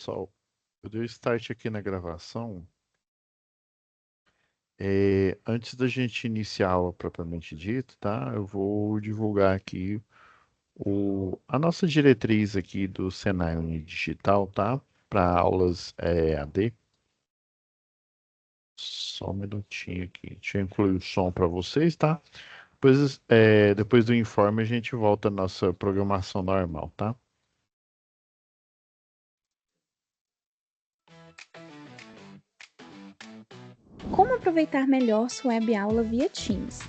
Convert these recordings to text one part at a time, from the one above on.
pessoal, eu dei o start aqui na gravação. Antes da gente iniciar a aula propriamente dita, tá? Eu vou divulgar aqui a nossa diretriz aqui do Senai Unidigital, tá? Para aulas AD. Só um minutinho aqui. Deixa eu incluir o som para vocês, tá? Depois do informe a gente volta à nossa programação normal, tá? Como aproveitar melhor sua web aula via Teams?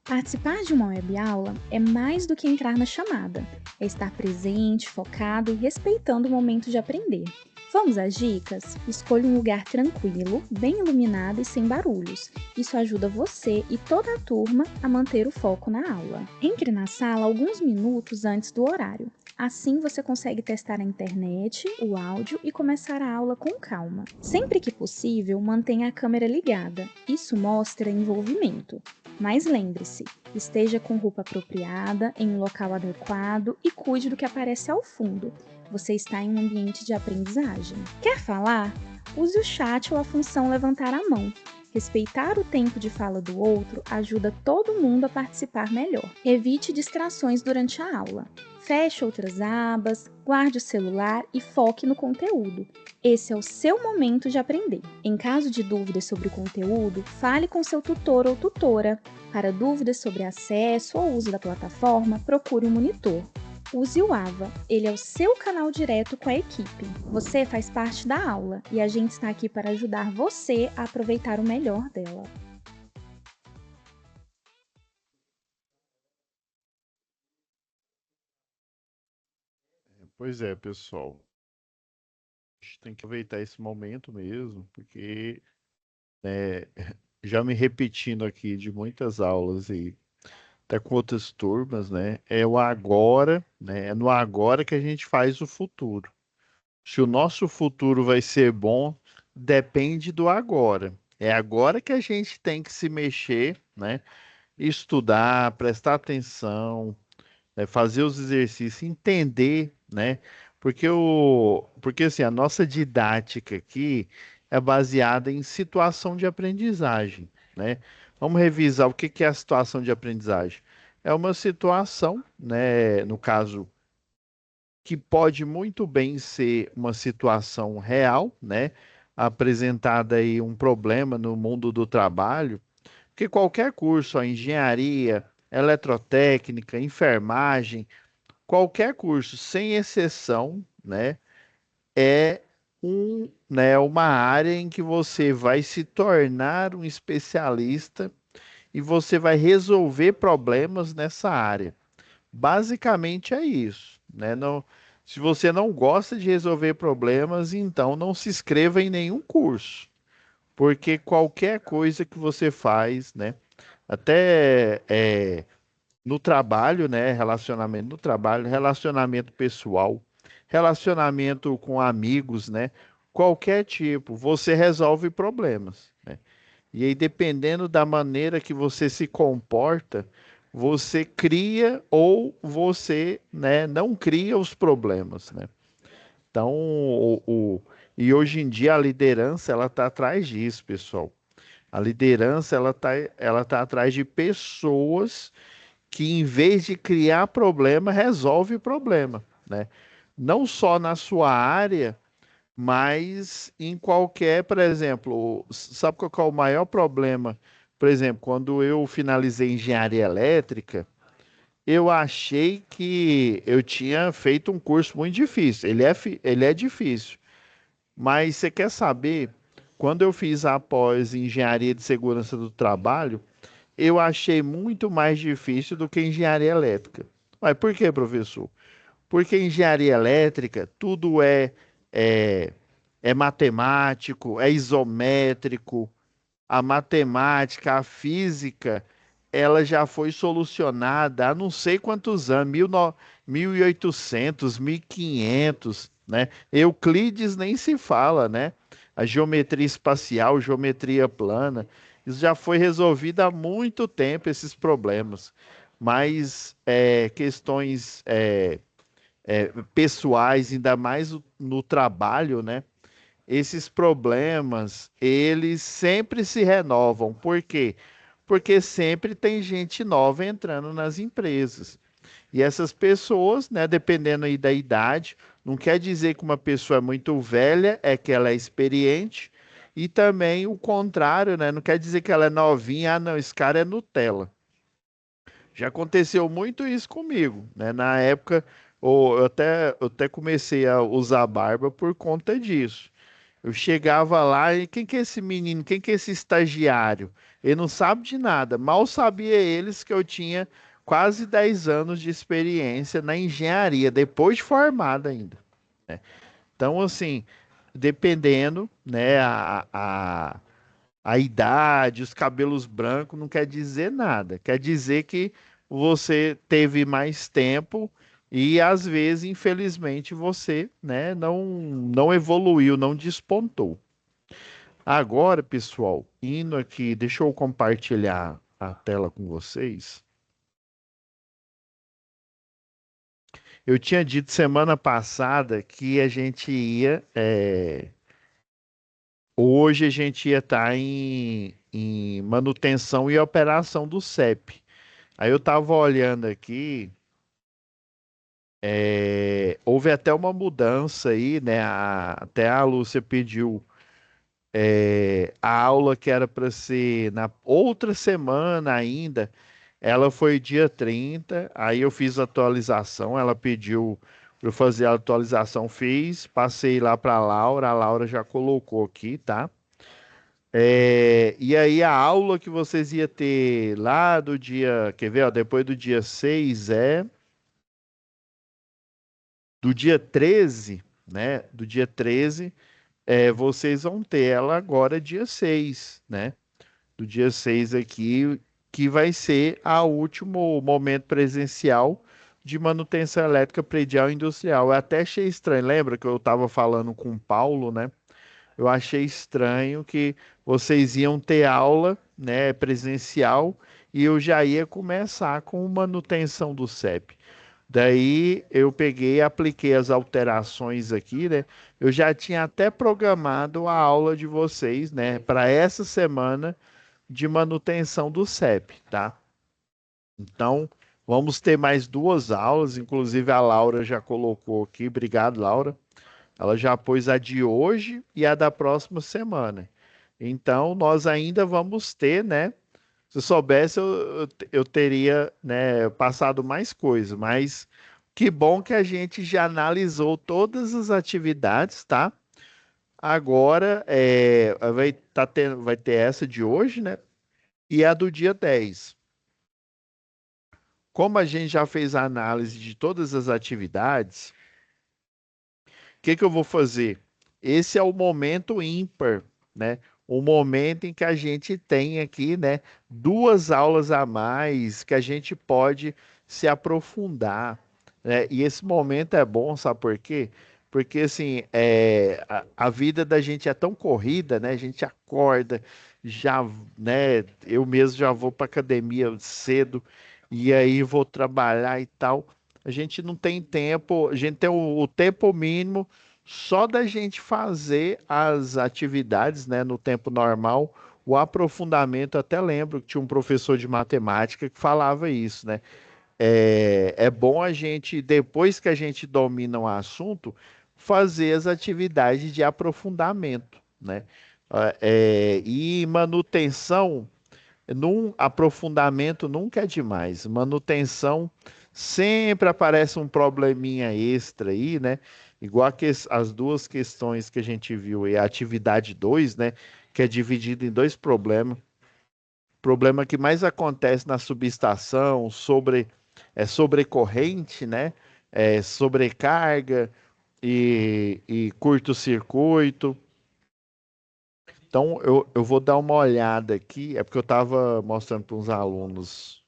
Participar de uma web aula é mais do que entrar na chamada, é estar presente, focado e respeitando o momento de aprender. Vamos às dicas? Escolha um lugar tranquilo, bem iluminado e sem barulhos. Isso ajuda você e toda a turma a manter o foco na aula. Entre na sala alguns minutos antes do horário. Assim você consegue testar a internet, o áudio e começar a aula com calma. Sempre que possível, mantenha a câmera ligada. Isso mostra envolvimento. Mas lembre-se, esteja com roupa apropriada, em um local adequado e cuide do que aparece ao fundo. Você está em um ambiente de aprendizagem. Quer falar? Use o chat ou a função levantar a mão. Respeitar o tempo de fala do outro ajuda todo mundo a participar melhor. Evite distrações durante a aula. Feche outras abas, guarde o celular e foque no conteúdo. Esse é o seu momento de aprender. Em caso de dúvidas sobre o conteúdo, fale com seu tutor ou tutora. Para dúvidas sobre acesso ou uso da plataforma, procure um monitor. Use o AVA, ele é o seu canal direto com a equipe. Você faz parte da aula e a gente está aqui para ajudar você a aproveitar o melhor dela. Pois é, pessoal. A gente tem que aproveitar esse momento mesmo, porque né, já me repetindo aqui de muitas aulas e até com outras turmas, né? É o agora, né? É no agora que a gente faz o futuro. Se o nosso futuro vai ser bom, depende do agora. É agora que a gente tem que se mexer, né? Estudar, prestar atenção, né? Fazer os exercícios, entender, né? Porque assim, a nossa didática aqui é baseada em situação de aprendizagem, né? Vamos revisar o que que é a situação de aprendizagem. É uma situação, né? No caso, que pode muito bem ser uma situação real, né? Apresentada aí um problema no mundo do trabalho, porque qualquer curso, a engenharia, eletrotécnica, enfermagem, qualquer curso, sem exceção, né, é uma área em que você vai se tornar um especialista e você vai resolver problemas nessa área. Basicamente é isso, né? Não, se você não gosta de resolver problemas, então não se inscreva em nenhum curso, porque qualquer coisa que você faz, né, até no trabalho, né? Relacionamento no trabalho, relacionamento pessoal, relacionamento com amigos, né? Qualquer tipo, você resolve problemas, né? E aí, dependendo da maneira que você se comporta, você cria ou você, né, não cria os problemas, né? Então, e hoje em dia a liderança ela está atrás disso, pessoal. A liderança ela tá atrás de pessoas que em vez de criar problema, resolve problema, né? Não só na sua área, mas em qualquer, por exemplo, sabe qual que é o maior problema? Por exemplo, quando eu finalizei engenharia elétrica, eu achei que eu tinha feito um curso muito difícil. Ele é difícil, mas você quer saber? Quando eu fiz a pós em engenharia de segurança do trabalho, eu achei muito mais difícil do que engenharia elétrica. Mas por quê, professor? Porque engenharia elétrica tudo é, é matemático, é isométrico. A matemática, a física, ela já foi solucionada há não sei quantos anos, 1800, 1500, né? Euclides nem se fala, né? A geometria espacial, geometria plana, isso já foi resolvido há muito tempo, esses problemas. Mas questões pessoais, ainda mais no trabalho, né? Esses problemas, eles sempre se renovam. Por quê? Porque sempre tem gente nova entrando nas empresas. E essas pessoas, né, dependendo aí da idade, não quer dizer que uma pessoa é muito velha, é que ela é experiente, e também o contrário, né? Não quer dizer que ela é novinha, ah, não, esse cara é Nutella. Já aconteceu muito isso comigo, né? Na época, eu até comecei a usar barba por conta disso. Eu chegava lá e quem que é esse menino? Quem que é esse estagiário? Ele não sabe de nada. Mal sabia eles que eu tinha quase 10 anos de experiência na engenharia, depois de formado ainda. Então, assim, dependendo, né, a idade, os cabelos brancos, não quer dizer nada. Quer dizer que você teve mais tempo e, às vezes, infelizmente, você, né, não evoluiu, não despontou. Agora, pessoal, indo aqui, deixa eu compartilhar a tela com vocês. Eu tinha dito semana passada que a gente ia, hoje a gente ia estar em manutenção e operação do CEP. Aí eu estava olhando aqui, houve até uma mudança aí, né? Até a Lúcia pediu a aula que era para ser na outra semana ainda. Ela foi dia 30, aí eu fiz a atualização, ela pediu para eu fazer a atualização, fiz, passei lá para a Laura já colocou aqui, tá? E aí a aula que vocês iam ter lá do dia, quer ver, ó, depois do dia 6 do dia 13, né? Do dia 13, vocês vão ter ela agora dia 6, né? Do dia 6 aqui, que vai ser a último momento presencial de manutenção elétrica predial e industrial. Eu até achei estranho, lembra que eu estava falando com o Paulo, né? Eu achei estranho que vocês iam ter aula, né, presencial e eu já ia começar com manutenção do CEP. Daí eu peguei e apliquei as alterações aqui, né? Eu já tinha até programado a aula de vocês, né, para essa semana de manutenção do CEP, tá? Então, vamos ter mais duas aulas, inclusive a Laura já colocou aqui. Obrigado, Laura. Ela já pôs a de hoje e a da próxima semana. Então, nós ainda vamos ter, né? Se eu soubesse, eu teria, né, passado mais coisa, mas que bom que a gente já analisou todas as atividades, tá? Agora vai ter essa de hoje, né? E a do dia 10. Como a gente já fez a análise de todas as atividades, que eu vou fazer? Esse é o momento ímpar, né? O momento em que a gente tem aqui, né, duas aulas a mais que a gente pode se aprofundar, né? E esse momento é bom, sabe por quê? Porque assim, a vida da gente é tão corrida, né? A gente acorda, já, né? Eu mesmo já vou para academia cedo e aí vou trabalhar e tal. A gente não tem tempo, a gente tem o tempo mínimo só da gente fazer as atividades, né, no tempo normal, o aprofundamento, até lembro que tinha um professor de matemática que falava isso, né? É bom a gente, depois que a gente domina o assunto, fazer as atividades de aprofundamento, né? E manutenção num aprofundamento nunca é demais. Manutenção sempre aparece um probleminha extra aí, né? Igual as duas questões que a gente viu aí, a atividade 2, né? Que é dividida em dois problemas. Problema que mais acontece na subestação, sobrecorrente, né? Sobrecarga e curto-circuito. Então, eu vou dar uma olhada aqui, é porque eu estava mostrando para uns alunos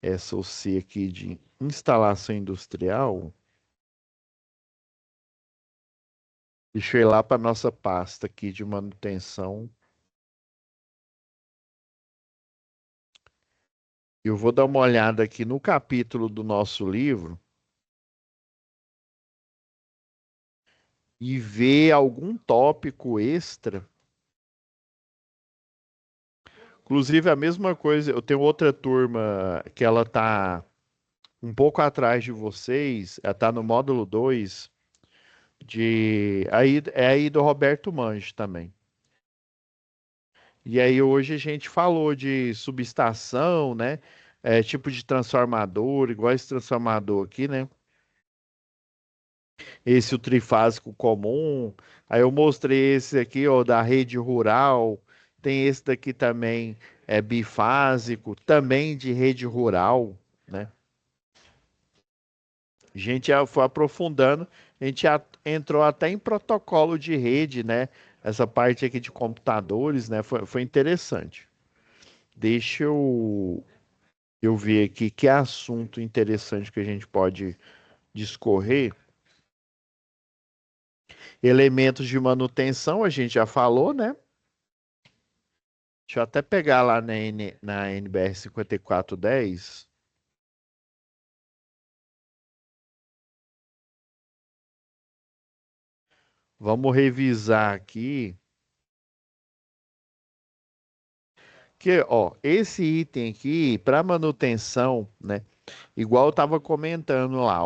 essa OC aqui de instalação industrial. Deixa eu ir lá para nossa pasta aqui de manutenção. Eu vou dar uma olhada aqui no capítulo do nosso livro e ver algum tópico extra. Inclusive, a mesma coisa, eu tenho outra turma que ela tá um pouco atrás de vocês, ela tá no módulo 2 é aí do Roberto Manji também. E aí hoje a gente falou de subestação, né? Tipo de transformador, igual esse transformador aqui, né? Esse o trifásico comum. Aí eu mostrei esse aqui, ó, da rede rural. Tem esse daqui também, bifásico, também de rede rural, né? A gente já foi aprofundando, a gente já entrou até em protocolo de rede, né? Essa parte aqui de computadores, né? Foi interessante. Deixa eu ver aqui que assunto interessante que a gente pode discorrer. Elementos de manutenção, a gente já falou, né? Deixa eu até pegar lá na NBR 5410. Vamos revisar aqui. Que, ó, esse item aqui, para manutenção, né? Igual eu estava comentando lá,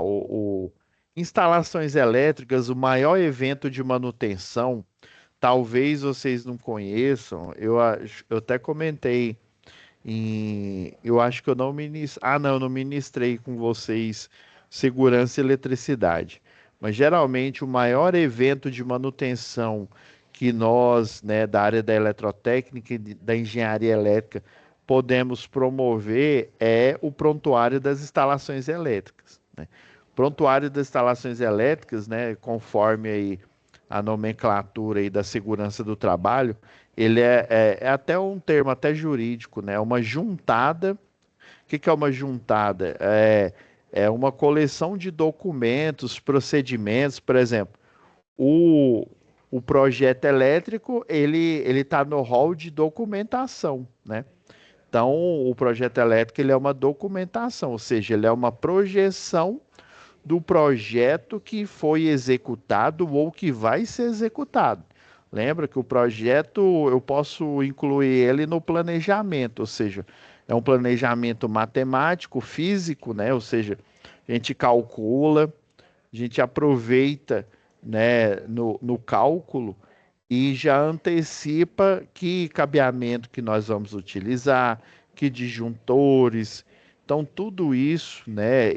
instalações elétricas, o maior evento de manutenção, talvez vocês não conheçam, eu até comentei eu acho que eu não ministrei. Ah, não, eu não ministrei com vocês segurança e eletricidade. Mas geralmente o maior evento de manutenção que nós, né, da área da eletrotécnica e da engenharia elétrica, podemos promover é o prontuário das instalações elétricas, né? Prontuário das instalações elétricas, né, conforme aí a nomenclatura aí da segurança do trabalho, ele é até um termo até jurídico, né? Uma juntada. O que que é uma juntada? É uma coleção de documentos, procedimentos, por exemplo, o, o projeto elétrico, ele está no rol de documentação, né? Então, o projeto elétrico ele é uma documentação, ou seja, ele é uma projeção do projeto que foi executado ou que vai ser executado. Lembra que o projeto eu posso incluir ele no planejamento, ou seja, é um planejamento matemático, físico, né? Ou seja, a gente calcula, a gente aproveita, né, no cálculo e já antecipa que cabeamento que nós vamos utilizar, que disjuntores. Então, tudo isso, né,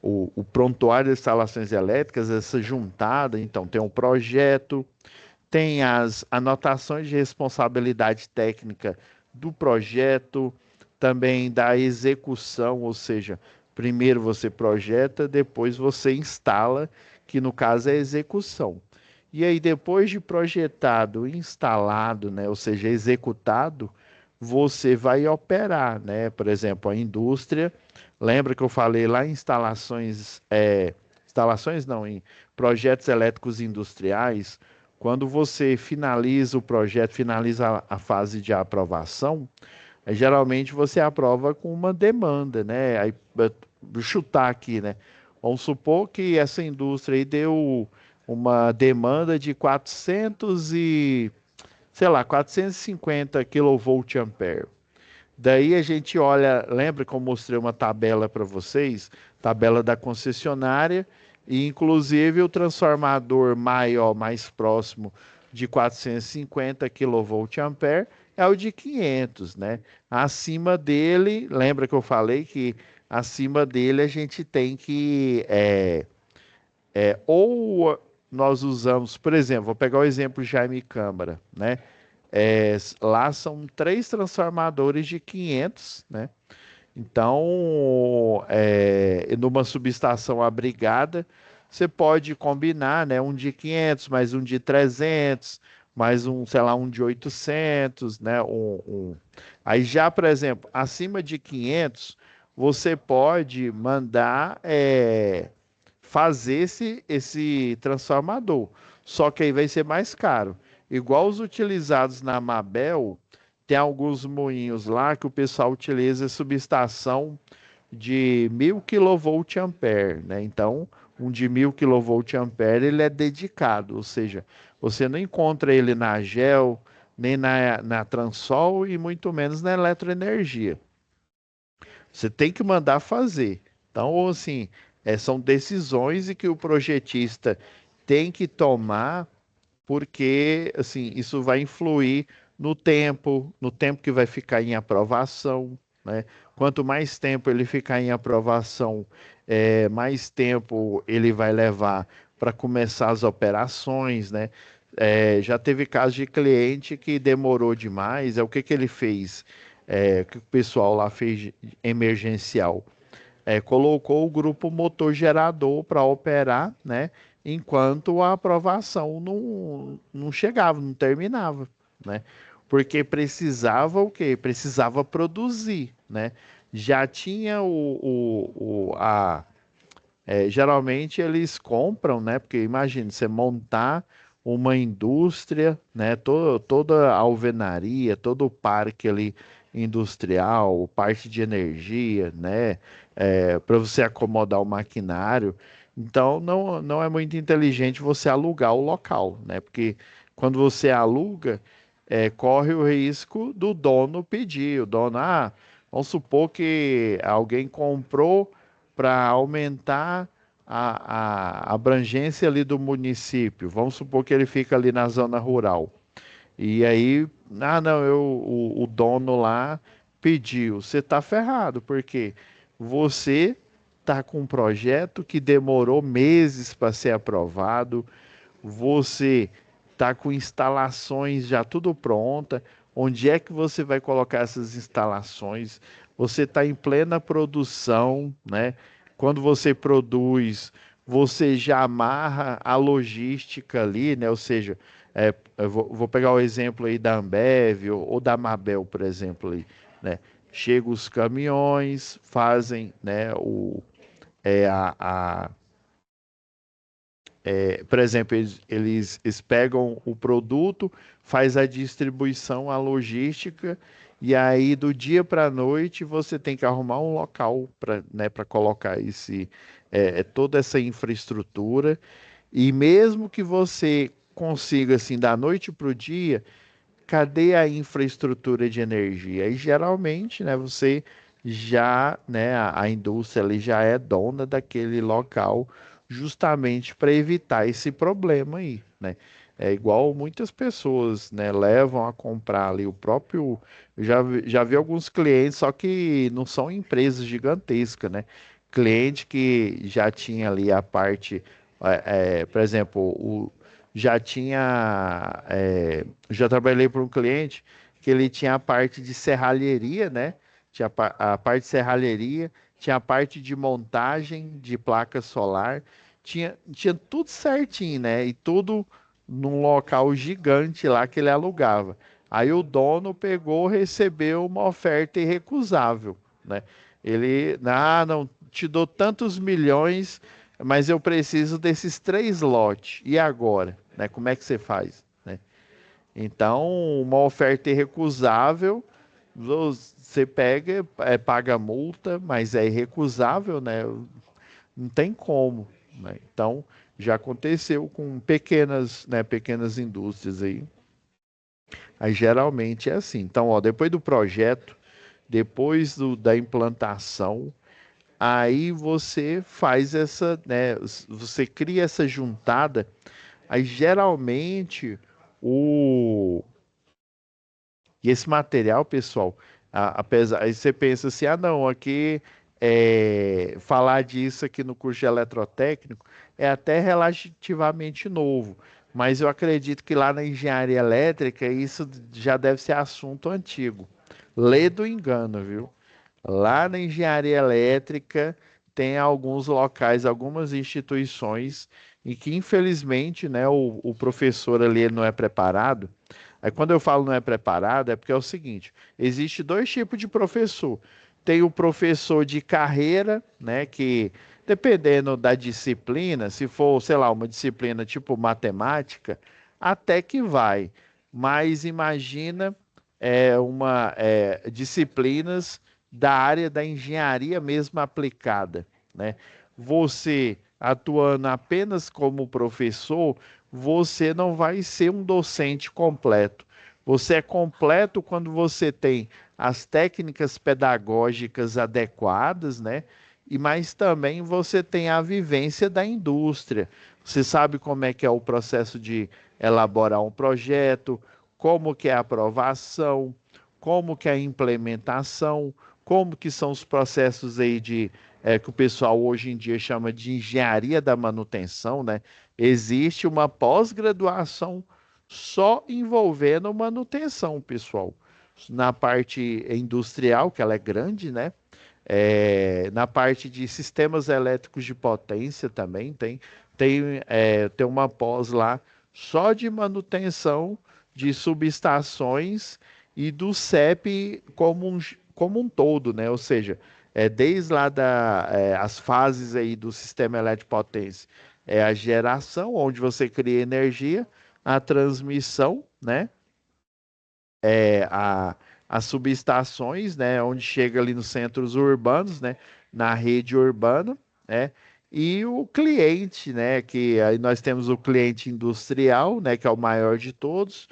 o prontuário de instalações elétricas, essa juntada, então tem um projeto, tem as anotações de responsabilidade técnica do projeto, também da execução, ou seja, primeiro você projeta, depois você instala, que no caso é a execução. E aí, depois de projetado, instalado, né, ou seja, executado, você vai operar, né? Por exemplo, a indústria, lembra que eu falei lá em instalações não, em projetos elétricos industriais, quando você finaliza o projeto, finaliza a fase de aprovação, geralmente você aprova com uma demanda, né? Aí, vou chutar aqui, né? Vamos supor que essa indústria aí deu uma demanda de 450 kVA. Daí a gente olha, lembra que eu mostrei uma tabela para vocês, tabela da concessionária, e inclusive o transformador maior, mais próximo de 450 kVA é o de 500, né? Acima dele, lembra que eu falei que acima dele a gente tem que ou nós usamos, por exemplo, vou pegar o exemplo Jaime Câmara, né? Lá são 3 transformadores de 500, né? Então, numa subestação abrigada, você pode combinar, né? Um de 500, mais um de 300, mais um, sei lá, um de 800, né? Aí já, por exemplo, acima de 500, você pode mandar fazer esse transformador. Só que aí vai ser mais caro. Igual os utilizados na Mabel, tem alguns moinhos lá que o pessoal utiliza subestação de 1000 kVA, né? Então, um de 1000 kVA, ele é dedicado, ou seja, você não encontra ele na GEL, nem na Transol e muito menos na Eletroenergia. Você tem que mandar fazer. Então, assim, são decisões e que o projetista tem que tomar porque assim isso vai influir no tempo que vai ficar em aprovação, né? Quanto mais tempo ele ficar em aprovação, mais tempo ele vai levar para começar as operações, né? Já teve caso de cliente que demorou demais. O que que ele fez? O que o pessoal lá fez emergencial? Colocou o grupo motor gerador para operar, né? Enquanto a aprovação não chegava, não terminava, né? Porque precisava o quê? Precisava produzir, né? Já tinha geralmente eles compram, né? Porque imagine você montar uma indústria, né? Toda a alvenaria, todo o parque ali industrial, parte de energia, né? Para você acomodar o maquinário. Então não é muito inteligente você alugar o local, né? Porque quando você aluga, corre o risco do dono pedir. O dono, vamos supor que alguém comprou para aumentar a abrangência ali do município. Vamos supor que ele fica ali na zona rural. E aí, não, o dono lá pediu. Você está ferrado, porque você está com um projeto que demorou meses para ser aprovado, você está com instalações já tudo pronta. Onde é que você vai colocar essas instalações? Você está em plena produção, né? Quando você produz, você já amarra a logística ali, né? Ou seja, eu vou pegar o exemplo aí da Ambev ou da Mabel, por exemplo, aí, né? Chegam os caminhões, fazem, né, é, a, por exemplo, eles pegam o produto, faz a distribuição, a logística, e aí do dia para a noite você tem que arrumar um local para, né, para colocar toda essa infraestrutura. E mesmo que você consiga assim da noite para o dia, cadê a infraestrutura de energia? E geralmente, né, você já, né, a indústria ali já é dona daquele local justamente para evitar esse problema aí, né? É igual muitas pessoas, né, levam a comprar ali o próprio. Já vi alguns clientes, só que não são empresas gigantescas, né? Cliente que já tinha ali a parte, por exemplo, já tinha. Já trabalhei para um cliente que ele tinha a parte de serralheria, né? Tinha a parte de serralheria, tinha a parte de montagem de placa solar, tinha tudo certinho, né? E tudo num local gigante lá que ele alugava. Aí o dono pegou, recebeu uma oferta irrecusável, né? Ele, não, te dou tantos milhões, mas eu preciso desses 3 lotes. E agora, né? Como é que você faz, né? Então, uma oferta irrecusável, você pega, paga multa, mas é irrecusável, né? Não tem como, né? Então, já aconteceu com pequenas indústrias aí. Aí geralmente é assim. Então, ó, depois do projeto, depois da implantação, aí você faz essa, né? Você cria essa juntada. Aí geralmente o e esse material, pessoal, apesar, aí você pensa assim, não, aqui falar disso aqui no curso de eletrotécnico é até relativamente novo, mas eu acredito que lá na engenharia elétrica isso já deve ser assunto antigo. Lê do engano, viu? Lá na engenharia elétrica tem alguns locais, algumas instituições em que infelizmente, né, o professor ali ele não é preparado. Aí quando eu falo não é preparado, é porque é o seguinte: existe dois tipos de professor. Tem o professor de carreira, né, que dependendo da disciplina, se for, sei lá, uma disciplina tipo matemática, até que vai. Mas imagina disciplinas da área da engenharia mesmo aplicada, né? Você atuando apenas como professor, você não vai ser um docente completo. Você é completo quando você tem as técnicas pedagógicas adequadas, né? E mas também você tem a vivência da indústria. Você sabe como é que é o processo de elaborar um projeto, como que é a aprovação, como que é a implementação, como que são os processos aí de que o pessoal hoje em dia chama de engenharia da manutenção, né? Existe uma pós-graduação só envolvendo manutenção, pessoal. Na parte industrial, que ela é grande, né? Na parte de sistemas elétricos de potência também tem uma pós lá só de manutenção de subestações e do CEP como um todo, né? Ou seja, desde lá as fases aí do sistema elétrico de potência, é a geração, onde você cria energia, a transmissão, né? é, a, as subestações, né, onde chega ali nos centros urbanos, né, na rede urbana, né, e o cliente, né, que aí nós temos o cliente industrial, né, que é o maior de todos,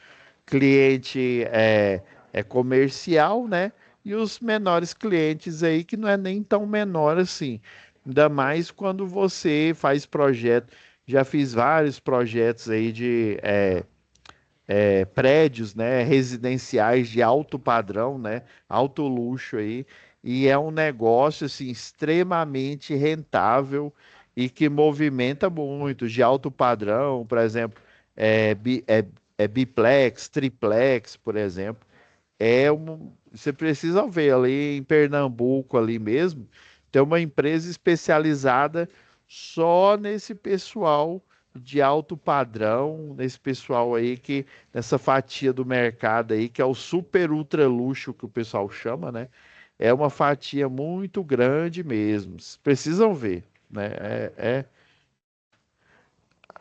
cliente comercial, né, e os menores clientes aí que não é nem tão menor assim, ainda mais quando você faz projeto. Já fiz vários projetos aí de prédios, né, residenciais de alto padrão, né, alto luxo aí, e é um negócio assim extremamente rentável e que movimenta muito de alto padrão, por exemplo, biplex, triplex, por exemplo. Você precisa ver ali em Pernambuco ali mesmo, tem uma empresa especializada só nesse pessoal de alto padrão, nesse pessoal aí que nessa fatia do mercado aí que é o super ultra luxo que o pessoal chama, né? É uma fatia muito grande mesmo. Vocês precisam ver, né?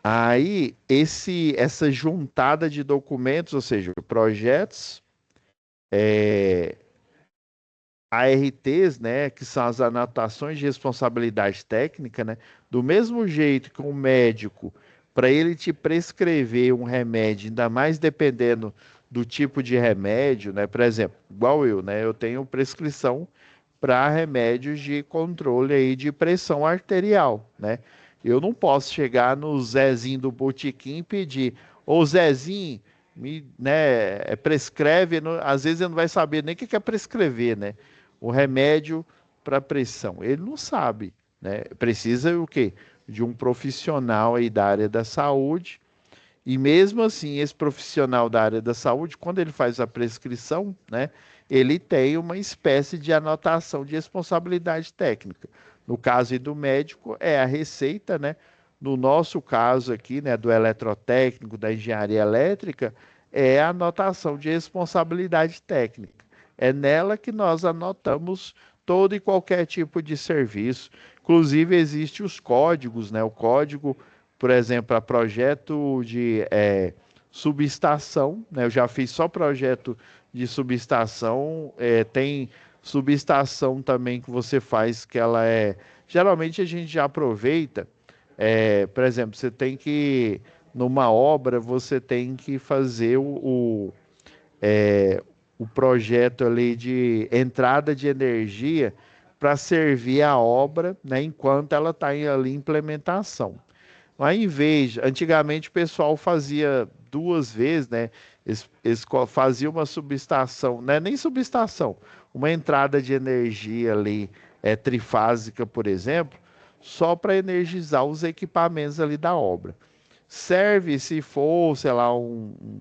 Aí essa juntada de documentos, ou seja, projetos, é, ARTs, né, que são as anotações de responsabilidade técnica, né, do mesmo jeito que um médico, para ele te prescrever um remédio, ainda mais dependendo do tipo de remédio, né, por exemplo, igual eu, né, eu tenho prescrição para remédios de controle aí de pressão arterial, né? Eu não posso chegar no Zezinho do botequim e pedir, ô Zezinho, prescreve, às vezes ele não vai saber nem o que é prescrever, né? O remédio para pressão. Ele não sabe, né? Precisa o quê? De um profissional aí da área da saúde. E mesmo assim, esse profissional da área da saúde, quando ele faz a prescrição, né, ele tem uma espécie de anotação de responsabilidade técnica. No caso aí do médico, é a receita, né? No nosso caso aqui, né, do eletrotécnico, da engenharia elétrica, é a anotação de responsabilidade técnica. É nela que nós anotamos todo e qualquer tipo de serviço. Inclusive, existem os códigos, né? O código, por exemplo, para projeto de subestação, né? Eu já fiz só projeto de subestação, tem subestação também que você faz que ela é. Geralmente a gente já aproveita, por exemplo, você tem que, numa obra, você tem que fazer o projeto ali de entrada de energia para servir a obra, né, enquanto ela está ali em implementação. Ao invés, antigamente o pessoal fazia duas vezes, né? Eles faziam uma subestação, né? Nem subestação, uma entrada de energia ali, trifásica, por exemplo, só para energizar os equipamentos ali da obra. Serve se for, sei lá, um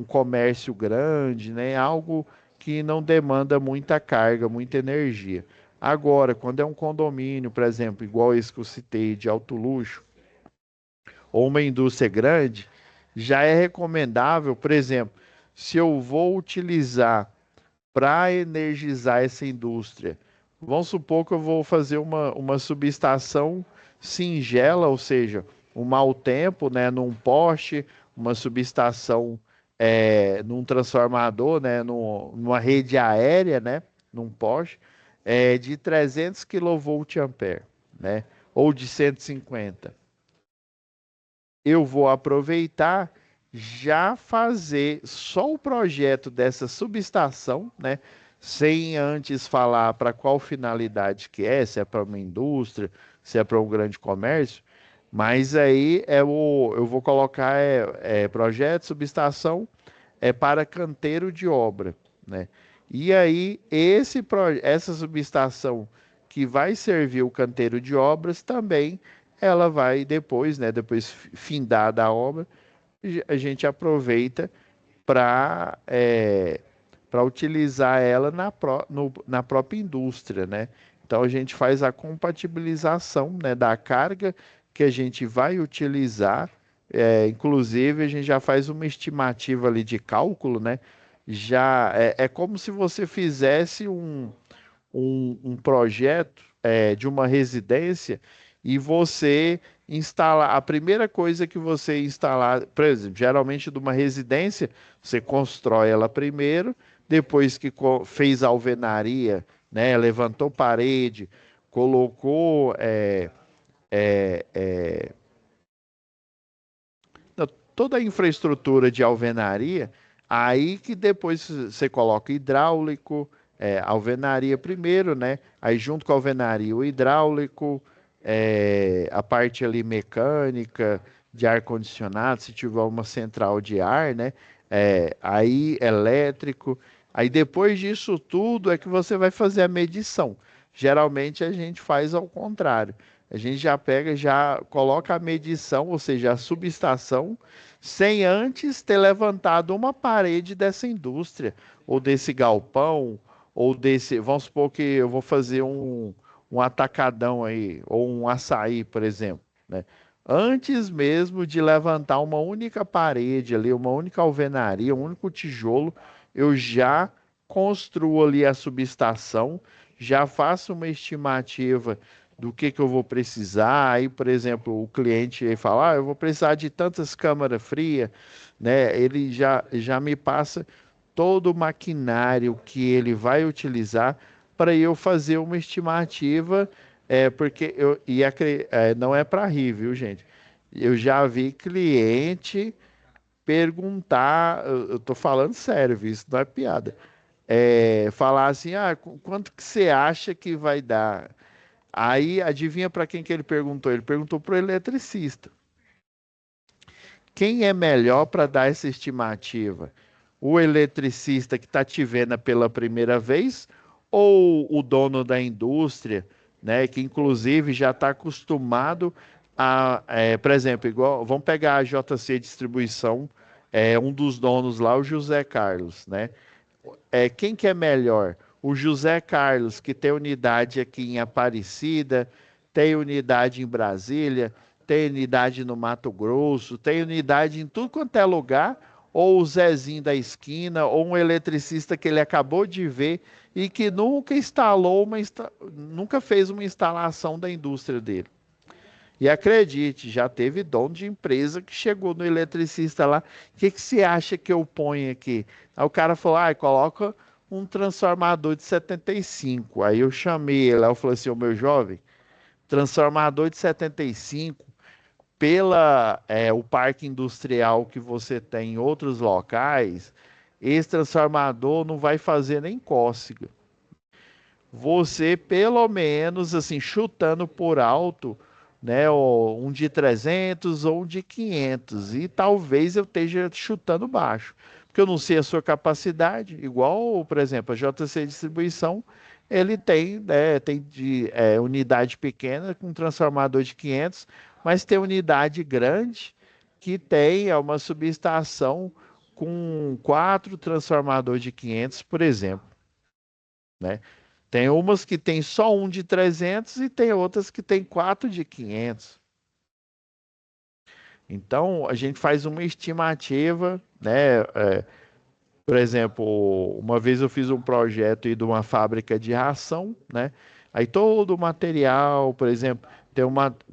comércio grande, né? Algo que não demanda muita carga, muita energia. Agora, quando é um condomínio, por exemplo, igual esse que eu citei, de alto luxo, ou uma indústria grande, já é recomendável, por exemplo, se eu vou utilizar para energizar essa indústria, vamos supor que eu vou fazer uma subestação singela, ou seja, um mau tempo, né, num poste, uma subestação num transformador, né, numa rede aérea, né, num poste, de 300 kVA, né? ou de 150, eu vou aproveitar já fazer só o projeto dessa subestação, né? Sem antes falar para qual finalidade que é, se é para uma indústria, se é para um grande comércio, mas aí eu vou colocar projeto, subestação, para canteiro de obra, né? E aí essa subestação que vai servir o canteiro de obras também, ela vai depois, né? Depois findada a obra, a gente aproveita para para utilizar ela na própria indústria, né? Então a gente faz a compatibilização, né, da carga que a gente vai utilizar, inclusive a gente já faz uma estimativa ali de cálculo, né? Já é como se você fizesse um projeto de uma residência e você instalar, a primeira coisa que você instalar, por exemplo, geralmente de uma residência, você constrói ela primeiro, depois que fez a alvenaria, né, levantou parede, colocou não, toda a infraestrutura de alvenaria, aí que depois você coloca hidráulico, alvenaria primeiro, né? Aí junto com a alvenaria o hidráulico, a parte ali mecânica, de ar-condicionado, se tiver uma central de ar, né? Aí elétrico. Aí depois disso tudo é que você vai fazer a medição. Geralmente a gente faz ao contrário. A gente já pega, já coloca a medição, ou seja, a subestação, sem antes ter levantado uma parede dessa indústria, ou desse galpão, ou desse. Vamos supor que eu vou fazer um atacadão aí, ou um açaí, por exemplo, né? Antes mesmo de levantar uma única parede ali, uma única alvenaria, um único tijolo, eu já construo ali a subestação, já faço uma estimativa do que eu vou precisar. Aí, por exemplo, o cliente aí fala, eu vou precisar de tantas câmaras frias, né? Ele já me passa todo o maquinário que ele vai utilizar para eu fazer uma estimativa, porque não é para rir, viu, gente? Eu já vi cliente perguntar, eu tô falando sério, viu? Isso não é piada. Falar assim, quanto que você acha que vai dar? Aí, adivinha para quem que ele perguntou? Ele perguntou para o eletricista. Quem é melhor para dar essa estimativa? O eletricista que está te vendo pela primeira vez ou o dono da indústria, né, que inclusive já está acostumado por exemplo, igual, vamos pegar a JC Distribuição, um dos donos lá, o José Carlos, né? Quem que é melhor? O José Carlos, que tem unidade aqui em Aparecida, tem unidade em Brasília, tem unidade no Mato Grosso, tem unidade em tudo quanto é lugar, ou o Zezinho da esquina, ou um eletricista que ele acabou de ver e que nunca nunca fez uma instalação da indústria dele. E acredite, já teve dono de empresa que chegou no eletricista lá. O que você acha que eu ponho aqui? Aí o cara falou: coloca um transformador de 75. Aí eu chamei ele, aí eu falei assim: ô meu jovem, transformador de 75, o parque industrial que você tem em outros locais, esse transformador não vai fazer nem cócega. Você, pelo menos, assim, chutando por alto, né, um de 300 ou um de 500, e talvez eu esteja chutando baixo, porque eu não sei a sua capacidade, igual, por exemplo, a JC Distribuição, ele tem, né, tem unidade pequena com transformador de 500, mas tem unidade grande que tem uma subestação com 4 transformadores de 500, por exemplo, né? Tem umas que tem só um de 300 e tem outras que tem quatro de 500. Então, a gente faz uma estimativa, né? Por exemplo, uma vez eu fiz um projeto aí de uma fábrica de ração, né? Aí todo o material, por exemplo,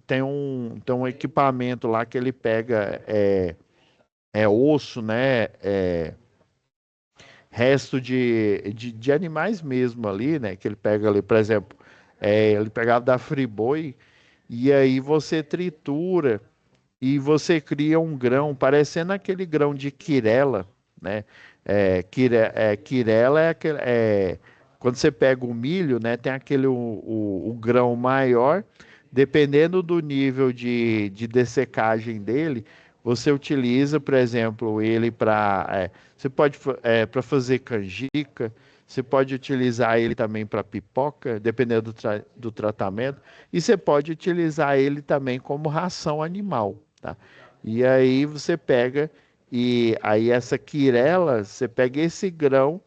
tem um equipamento lá que ele pega osso, né? Resto de animais mesmo ali, né? Que ele pega ali, por exemplo, ele pegava da Friboi. e aí você tritura e você cria um grão, parecendo aquele grão de quirela, né? Quirela quando você pega o milho, né? Tem aquele o grão maior, dependendo do nível de dessecagem dele, você utiliza, por exemplo, ele para você pode para fazer canjica, você pode utilizar ele também para pipoca, dependendo do tratamento, e você pode utilizar ele também como ração animal, tá? E aí você pega e aí essa quirela, você pega esse grão,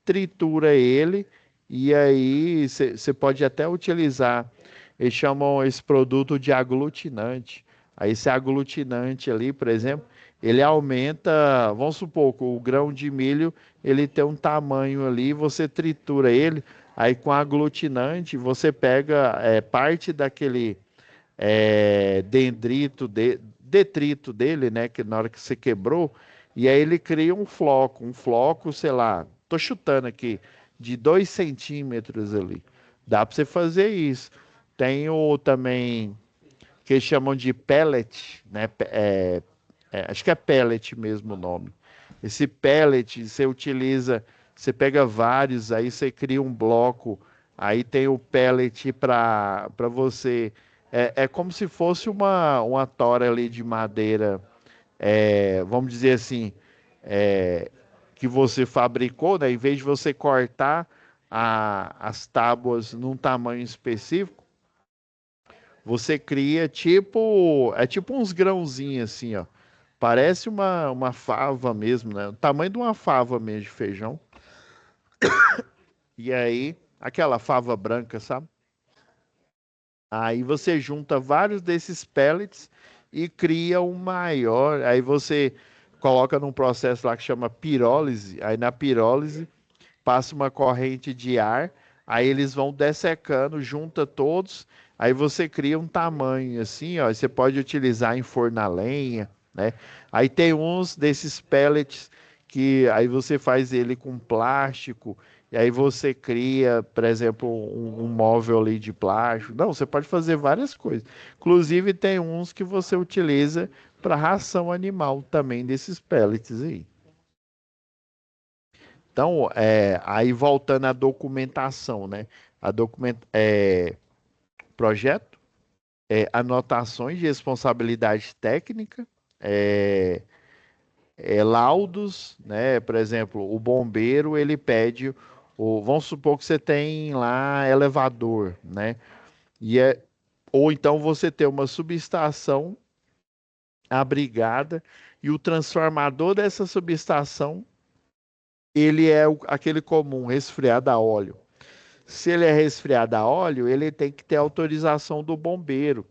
tritura ele e aí você pode até utilizar, eles chamam esse produto de aglutinante. Aí esse aglutinante ali, por exemplo, ele aumenta, vamos supor, que o grão de milho, ele tem um tamanho ali, você tritura ele, aí com aglutinante você pega parte daquele detrito dele, né? Que na hora que você quebrou, e aí ele cria um floco, sei lá, tô chutando aqui, de 2 centímetros ali. Dá para você fazer isso. Tem o também que eles chamam de pellet, né? Acho que é pellet mesmo o nome. Esse pellet você utiliza, você pega vários, aí você cria um bloco, aí tem o pellet para você. É como se fosse uma tora ali de madeira, vamos dizer assim, é, que você fabricou, né? Em vez de você cortar as tábuas num tamanho específico, você cria tipo uns grãozinhos assim, ó. Parece uma fava mesmo, né? O tamanho de uma fava mesmo de feijão. E aí, aquela fava branca, sabe? Aí você junta vários desses pellets e cria um maior. Aí você coloca num processo lá que chama pirólise. Aí na pirólise passa uma corrente de ar, aí eles vão dessecando, junta todos, aí você cria um tamanho assim, ó, você pode utilizar em forno a lenha, né? Aí tem uns desses pellets que aí você faz ele com plástico, e aí você cria, por exemplo, um móvel ali de plástico. Não, você pode fazer várias coisas. Inclusive tem uns que você utiliza para ração animal também desses pellets aí. Então, aí voltando à documentação, né? A projeto, anotações de responsabilidade técnica, é, laudos, né? Por exemplo, o bombeiro ele pede, vamos supor que você tem lá elevador, né? E ou então você tem uma subestação abrigada e o transformador dessa subestação ele é aquele comum resfriado a óleo. Se ele é resfriado a óleo, ele tem que ter autorização do bombeiro.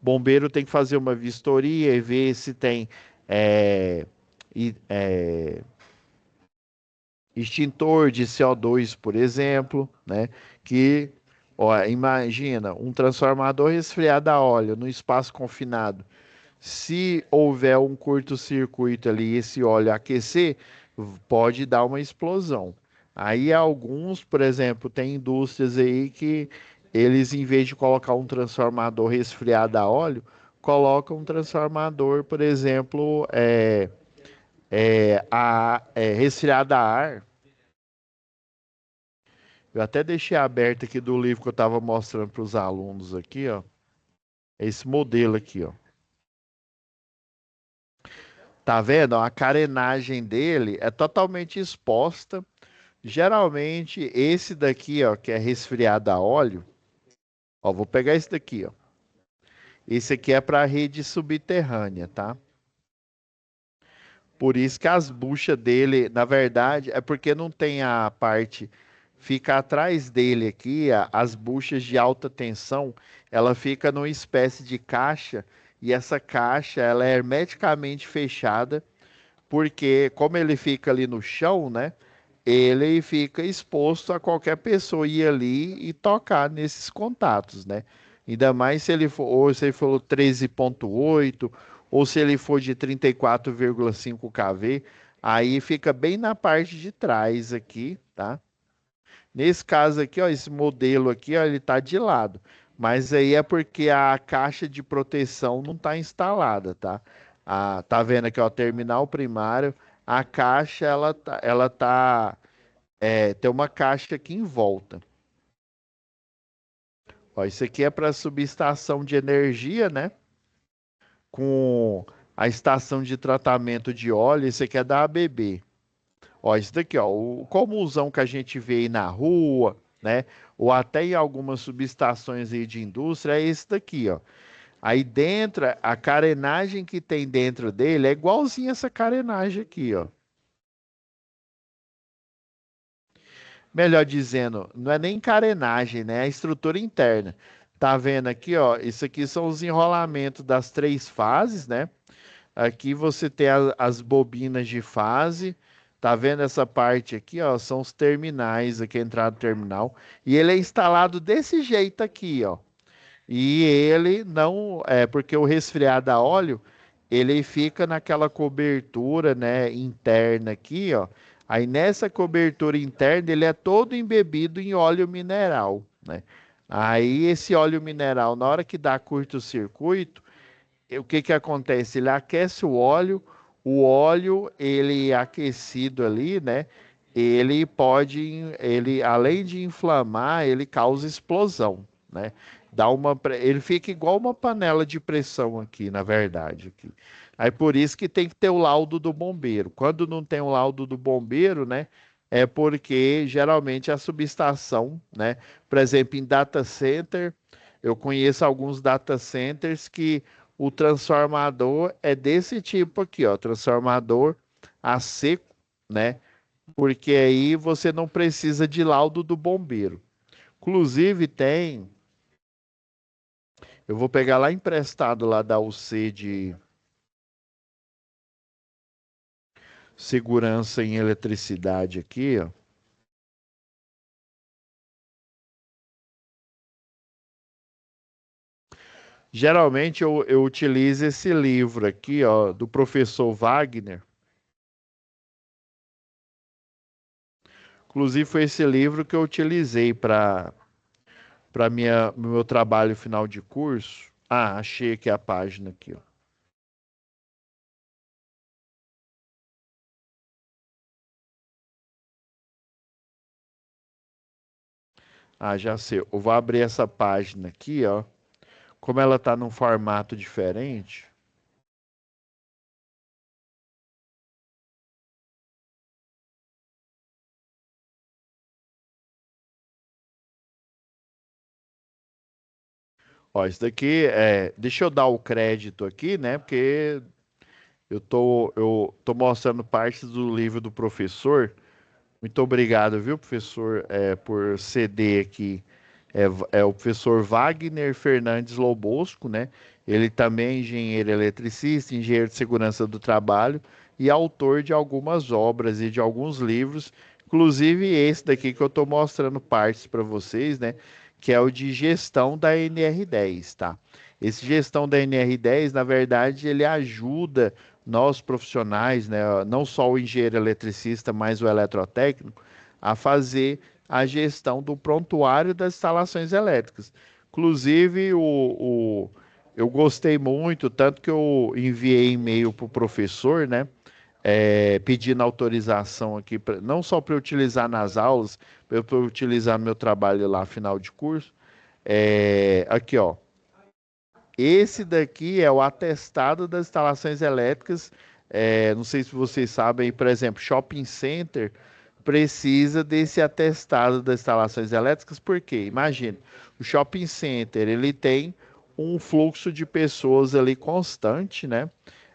O bombeiro tem que fazer uma vistoria e ver se tem é, extintor de CO2, por exemplo, né? Que, ó, imagina um transformador resfriado a óleo no espaço confinado. Se houver um curto-circuito ali e esse óleo aquecer, pode dar uma explosão. Aí alguns, por exemplo, tem indústrias aí que eles, em vez de colocar um transformador resfriado a óleo, colocam um transformador, por exemplo, resfriado a ar. Eu até deixei aberto aqui do livro que eu estava mostrando para os alunos aqui, ó. Esse modelo aqui, ó. Tá vendo? A carenagem dele é totalmente exposta. Geralmente, esse daqui, ó, que é resfriado a óleo, ó, vou pegar esse daqui, ó. Esse aqui é para rede subterrânea, tá? Por isso que as buchas dele, na verdade, é porque não tem a parte, fica atrás dele aqui, as buchas de alta tensão, ela fica numa espécie de caixa, e essa caixa, ela é hermeticamente fechada, porque como ele fica ali no chão, né? Ele fica exposto a qualquer pessoa ir ali e tocar nesses contatos, né? Ainda mais se ele for, ou se ele for 13,8, ou se ele for de 34,5 kV, aí fica bem na parte de trás aqui, tá? Nesse caso aqui, ó, esse modelo aqui, ó, ele tá de lado. Mas aí é porque a caixa de proteção não está instalada, tá? Tá vendo aqui, ó, terminal primário, a caixa tem uma caixa aqui em volta. Ó, isso aqui é para subestação de energia, né? Com a estação de tratamento de óleo, isso aqui é da ABB. Ó, isso daqui, ó, o comunzão que a gente vê aí na rua, né? Ou até em algumas subestações aí de indústria, é esse daqui, ó. Aí dentro, a carenagem que tem dentro dele é igualzinha essa carenagem aqui, ó. Melhor dizendo, não é nem carenagem, né? É a estrutura interna. Tá vendo aqui, ó? Isso aqui são os enrolamentos das três fases, né? Aqui você tem as bobinas de fase. Tá vendo essa parte aqui, ó? São os terminais aqui, a entrada do terminal. E ele é instalado desse jeito aqui, ó. E ele não, porque o resfriado a óleo, ele fica naquela cobertura, né, interna aqui, ó. Aí nessa cobertura interna ele é todo embebido em óleo mineral, né? Aí esse óleo mineral, na hora que dá curto-circuito, o que que acontece? Ele aquece o óleo, ele aquecido ali, né? Ele além de inflamar, ele causa explosão, né? Ele fica igual uma panela de pressão aqui, na verdade, aqui. Aí por isso que tem que ter o laudo do bombeiro. Quando não tem o laudo do bombeiro, né? É porque geralmente a subestação, né? Por exemplo, em data center, eu conheço alguns data centers que o transformador é desse tipo aqui, ó, transformador a seco, né? Porque aí você não precisa de laudo do bombeiro. Inclusive eu vou pegar lá emprestado lá da UC de segurança em eletricidade aqui, ó. Geralmente eu utilizo esse livro aqui, ó, do professor Wagner. Inclusive foi esse livro que eu utilizei para meu trabalho final de curso. Ah, achei aqui a página aqui, ó. Ah, já sei. Eu vou abrir essa página aqui, ó. Como ela tá num formato diferente. Ó, isso daqui deixa eu dar o crédito aqui, né? Porque eu tô mostrando partes do livro do professor. Muito obrigado, viu, professor, por ceder aqui. É o professor Wagner Fernandes Lobosco, né? Ele também é engenheiro eletricista, engenheiro de segurança do trabalho e autor de algumas obras e de alguns livros, inclusive esse daqui que eu estou mostrando partes para vocês, né? Que é o de gestão da NR10, tá? Esse gestão da NR10, na verdade, ele ajuda nós profissionais, né, não só o engenheiro eletricista, mas o eletrotécnico, a fazer a gestão do prontuário das instalações elétricas. Inclusive, eu gostei muito, tanto que eu enviei e-mail para o professor, né, pedindo autorização aqui, não só para utilizar nas aulas, para eu utilizar no meu trabalho lá, final de curso. Aqui, ó. Esse daqui é o atestado das instalações elétricas. Não sei se vocês sabem, por exemplo, shopping center precisa desse atestado das instalações elétricas, porque imagine, o shopping center ele tem um fluxo de pessoas ali constante, né?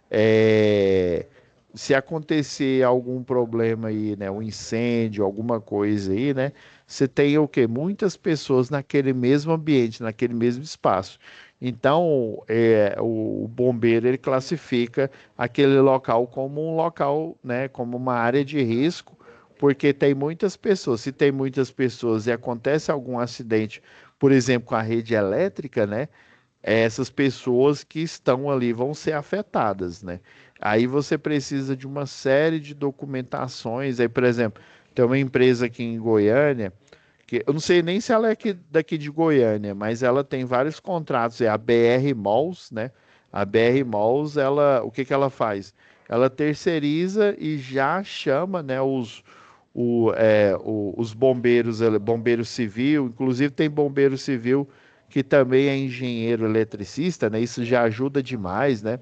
É, Se acontecer algum problema aí, né, um incêndio, alguma coisa aí, né, você tem o quê? Muitas pessoas naquele mesmo ambiente, naquele mesmo espaço. Então, o bombeiro ele classifica aquele local como um local, né, como uma área de risco, porque tem muitas pessoas. Se tem muitas pessoas e acontece algum acidente, por exemplo, com a rede elétrica, né, essas pessoas que estão ali vão ser afetadas, né? Aí você precisa de uma série de documentações. Aí, por exemplo, tem uma empresa aqui em Goiânia que eu não sei nem se ela é daqui de Goiânia, mas ela tem vários contratos, é a BR Malls, né? A BR Malls, ela, o que que ela faz? Ela terceiriza e já chama, né, os bombeiros, bombeiro civil, inclusive tem bombeiro civil que também é engenheiro eletricista, né? Isso já ajuda demais, né?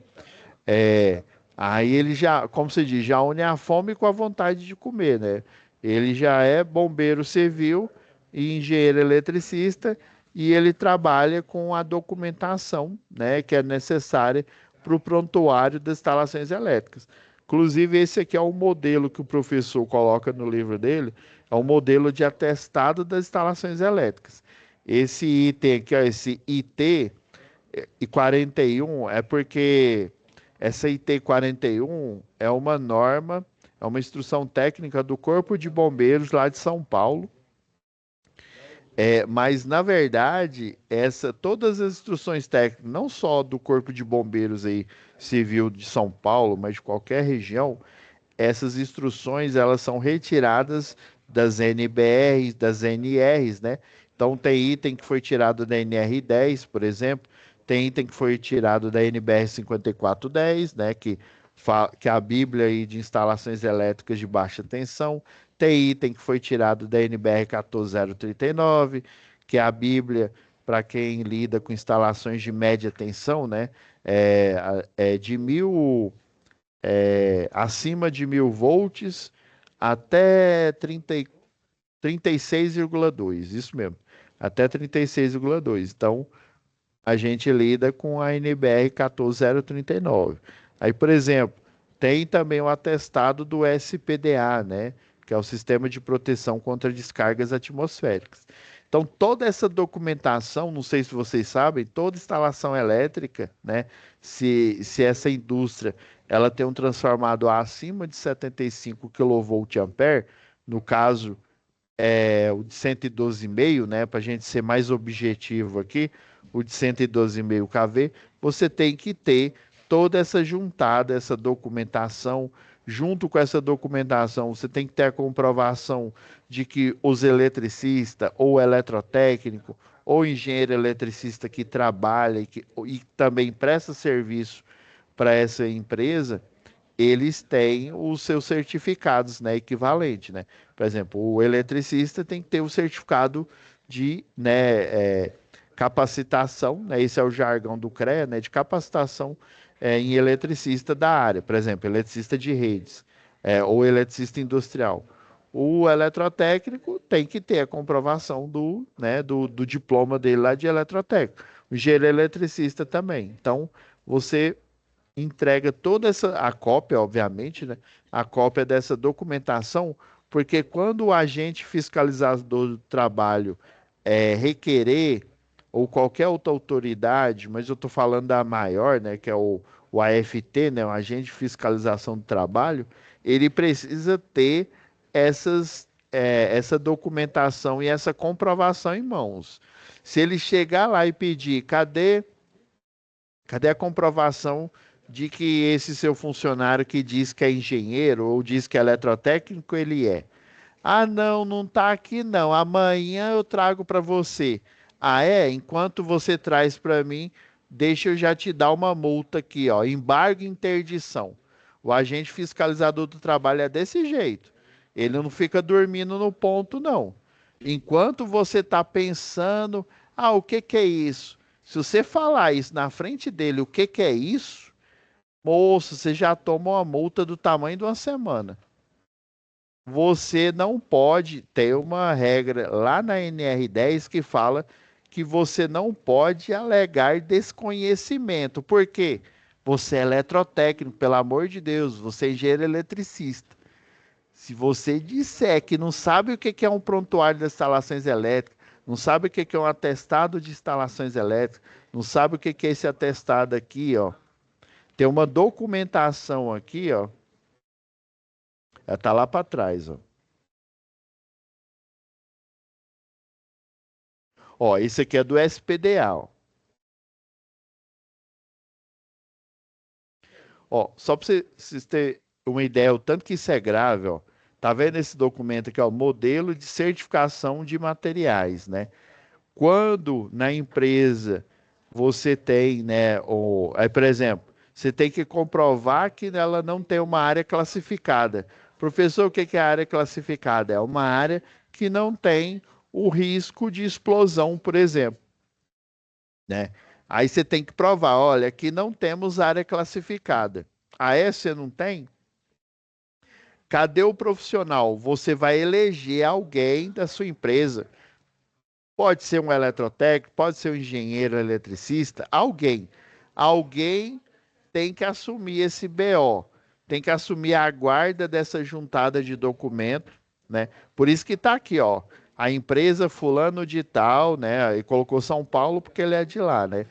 É, aí ele já, como se diz, já une a fome com a vontade de comer, né? Ele já é bombeiro civil e engenheiro eletricista e ele trabalha com a documentação, né, que é necessária para o prontuário das instalações elétricas. Inclusive, esse aqui é o modelo que o professor coloca no livro dele, é o modelo de atestado das instalações elétricas. Esse item aqui, ó, esse IT e 41 é porque essa IT 41 é uma norma, é uma instrução técnica do Corpo de Bombeiros lá de São Paulo. Mas na verdade, todas as instruções técnicas, não só do Corpo de Bombeiros aí, civil de São Paulo, mas de qualquer região, essas instruções elas são retiradas das NBRs, das NRs, né? Então tem item que foi tirado da NR10, por exemplo, tem item que foi tirado da NBR 5410, né? Que é a Bíblia aí de instalações elétricas de baixa tensão. Tem item que foi tirado da NBR 14039, que é a Bíblia para quem lida com instalações de média tensão, né? De 1000 acima de 1000 volts até 36,2, isso mesmo, até 36,2. Então, a gente lida com a NBR 14039. Aí, por exemplo, tem também o atestado do SPDA, né? Que é o Sistema de Proteção contra Descargas Atmosféricas. Então, toda essa documentação, não sei se vocês sabem, toda instalação elétrica, né? Se essa indústria ela tem um transformador acima de 75 kVA, no caso, o de 112,5, né? Para a gente ser mais objetivo aqui, o de 112,5 kV, você tem que ter toda essa juntada, essa documentação. Junto com essa documentação, você tem que ter a comprovação de que os eletricistas, ou eletrotécnico, ou engenheiro eletricista que trabalha e também presta serviço para essa empresa, eles têm os seus certificados, né, equivalente, né? Por exemplo, o eletricista tem que ter o certificado de, né, capacitação, né? Esse é o jargão do CREA, né, de capacitação em eletricista da área, por exemplo, eletricista de redes, ou eletricista industrial. O eletrotécnico tem que ter a comprovação do diploma dele lá de eletrotécnico. O engenheiro eletricista também. Então, você entrega toda a cópia, obviamente, né? A cópia dessa documentação, porque quando o agente fiscalizador do trabalho requerer, ou qualquer outra autoridade, mas eu estou falando da maior, né, que é o AFT, né, o Agente de Fiscalização do Trabalho, ele precisa ter essa documentação e essa comprovação em mãos. Se ele chegar lá e pedir, cadê a comprovação de que esse seu funcionário que diz que é engenheiro ou diz que é eletrotécnico, ele é? Ah, não, não está aqui não. Amanhã eu trago para você. Ah, é? Enquanto você traz para mim, deixa eu já te dar uma multa aqui, ó, embargo e interdição. O agente fiscalizador do trabalho é desse jeito. Ele não fica dormindo no ponto, não. Enquanto você está pensando, o que que é isso? Se você falar isso na frente dele, o que que é isso? Moço, você já toma uma multa do tamanho de uma semana. Você não pode ter uma regra lá na NR10 que fala que você não pode alegar desconhecimento. Por quê? Você é eletrotécnico, pelo amor de Deus, você é engenheiro eletricista. Se você disser que não sabe o que é um prontuário de instalações elétricas, não sabe o que é um atestado de instalações elétricas, não sabe o que é esse atestado aqui, ó. Tem uma documentação aqui, ó. Ela tá lá para trás, ó. Ó, esse aqui é do SPDA, ó. Ó, só para vocês terem uma ideia, o tanto que isso é grave, ó. Tá vendo esse documento aqui, ó? Modelo de certificação de materiais, né? Quando na empresa você tem, né, aí, por exemplo, você tem que comprovar que ela não tem uma área classificada. Professor, o que que é a área classificada? É uma área que não tem o risco de explosão, por exemplo, né? Aí você tem que provar, olha, aqui não temos área classificada. A você não tem? Cadê o profissional? Você vai eleger alguém da sua empresa. Pode ser um eletrotécnico, pode ser um engenheiro eletricista, alguém. Alguém tem que assumir esse BO, tem que assumir a guarda dessa juntada de documento, né? Por isso que está aqui, ó, a empresa fulano de tal, né? E colocou São Paulo porque ele é de lá, né?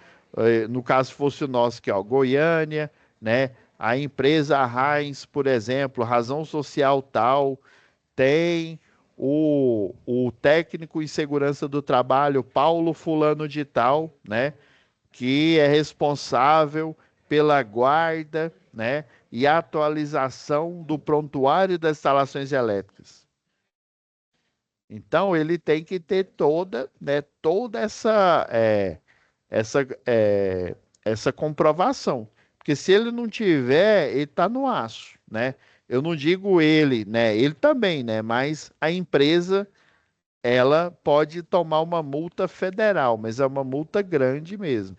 No caso fosse o nosso aqui, ó, Goiânia, né? A empresa Heinz, por exemplo, razão social tal, tem o técnico em segurança do trabalho, Paulo Fulano de Tal, né? Que é responsável pela guarda, né? E atualização do prontuário das instalações elétricas. Então, ele tem que ter toda, né, toda essa, é, essa comprovação. Porque se ele não tiver, ele está no aço, né? Eu não digo ele, né? Ele também, né? Mas a empresa, ela pode tomar uma multa federal, mas é uma multa grande mesmo.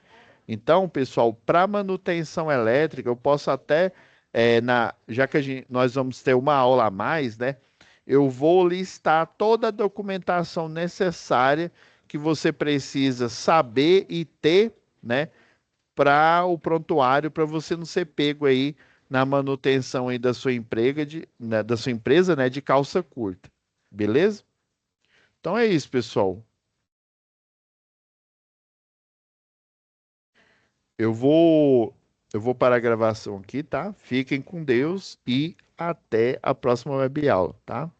Então, pessoal, para manutenção elétrica, eu posso até, já que nós vamos ter uma aula a mais, né? Eu vou listar toda a documentação necessária que você precisa saber e ter, né? Para o prontuário, para você não ser pego aí na manutenção aí da sua da sua empresa, né? De calça curta. Beleza? Então é isso, pessoal. Eu vou eu vou parar a gravação aqui, tá? Fiquem com Deus e até a próxima web aula, tá?